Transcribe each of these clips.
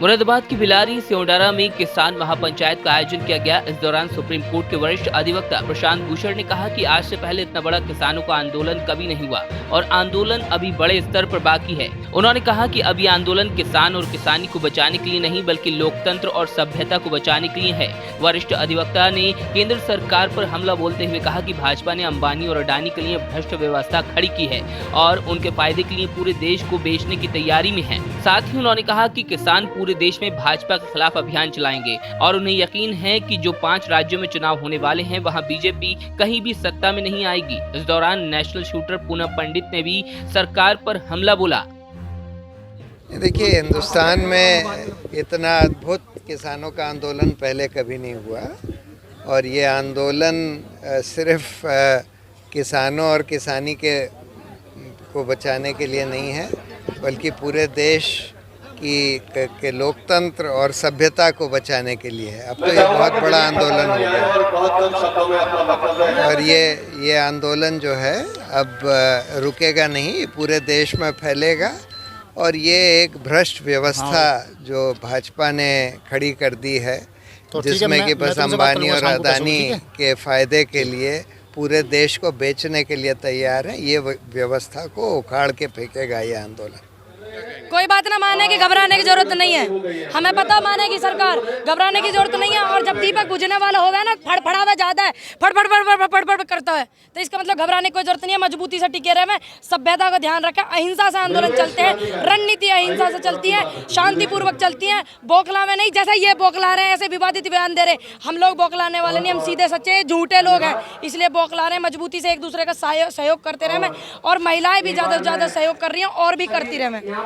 मुरादाबाद की बिलारी सियोडारा में किसान महापंचायत का आयोजन किया गया। इस दौरान सुप्रीम कोर्ट के वरिष्ठ अधिवक्ता प्रशांत भूषण ने कहा कि आज से पहले इतना बड़ा किसानों का आंदोलन कभी नहीं हुआ और आंदोलन अभी बड़े स्तर पर बाकी है। उन्होंने कहा कि अब ये आंदोलन किसान और किसानी को बचाने के लिए नहीं बल्कि लोकतंत्र और सभ्यता को बचाने के लिए है। वरिष्ठ अधिवक्ता ने केंद्र सरकार पर हमला बोलते हुए कहा कि भाजपा ने अंबानी और अडानी के लिए भ्रष्ट व्यवस्था खड़ी की है और उनके फायदे के लिए पूरे देश को बेचने की तैयारी में है। साथ ही उन्होंने कहा कि किसान पूरे देश में भाजपा के खिलाफ अभियान चलाएंगे और उन्हें यकीन है कि जो 5 राज्यों में चुनाव होने वाले हैं वहां बीजेपी कहीं भी सत्ता में नहीं आएगी। इस दौरान नेशनल शूटर पूनम पंडित ने भी सरकार पर हमला बोला। देखिए, हिंदुस्तान में इतना अद्भुत किसानों का आंदोलन पहले कभी नहीं हुआ और ये आंदोलन सिर्फ किसानों और किसानी को बचाने के लिए नहीं है बल्कि पूरे देश के लोकतंत्र और सभ्यता को बचाने के लिए है। अब तो ये बहुत बड़ा आंदोलन हो गया और ये आंदोलन जो है अब रुकेगा नहीं, पूरे देश में फैलेगा और ये एक भ्रष्ट व्यवस्था जो भाजपा ने खड़ी कर दी है जिसमें कि बस अंबानी और अडानी के फायदे के लिए पूरे देश को बेचने के लिए तैयार है। ये व्यवस्था को उखाड़ के फेंकेगा ये आंदोलन। कोई बात ना माने कि घबराने की जरूरत नहीं है, हमें पता मानेगी सरकार, घबराने की जरूरत नहीं है। और जब दीपक बुझने वाला होगा ना, फड़फड़ावा ज्यादा है, फड़फड़ करता है, तो इसका मतलब घबराने की कोई जरूरत नहीं है। मजबूती से टिके रहे, सभ्यता का ध्यान रखें, अहिंसा से आंदोलन चलते हैं, रणनीति अहिंसा से चलती है, शांतिपूर्वक चलती है, बौखला में नहीं। जैसा ये बौखला रहे हैं ऐसे विवादित बयान दे रहे, हम लोग बौखलाने वाले नहीं, हम सीधे सच्चे झूठे लोग हैं, इसलिए बौखला रहे हैं। मजबूती से एक दूसरे का सहयोग करते रहे और महिलाएं भी ज्यादा से ज्यादा सहयोग कर रही हैं और भी करती रहे।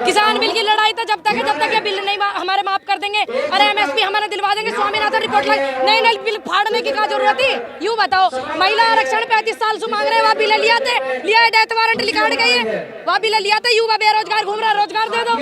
किसान बिल की लड़ाई तो जब तक है जब तक ये बिल नहीं हमारे माफ कर देंगे। अरे एमएसपी हमारे दिलवा देंगे, स्वामीनाथन रिपोर्ट नहीं बिल फाड़ने की क्या जरूरत थी? यूँ बताओ, महिला आरक्षण 35 साल से मांग रहे हैं, वहाँ बिल लिया डेथ वारंट लिखा गई है, वहाँ बिल लिया था, युवा बेरोजगार घूम रहा है, रोजगार दे दो।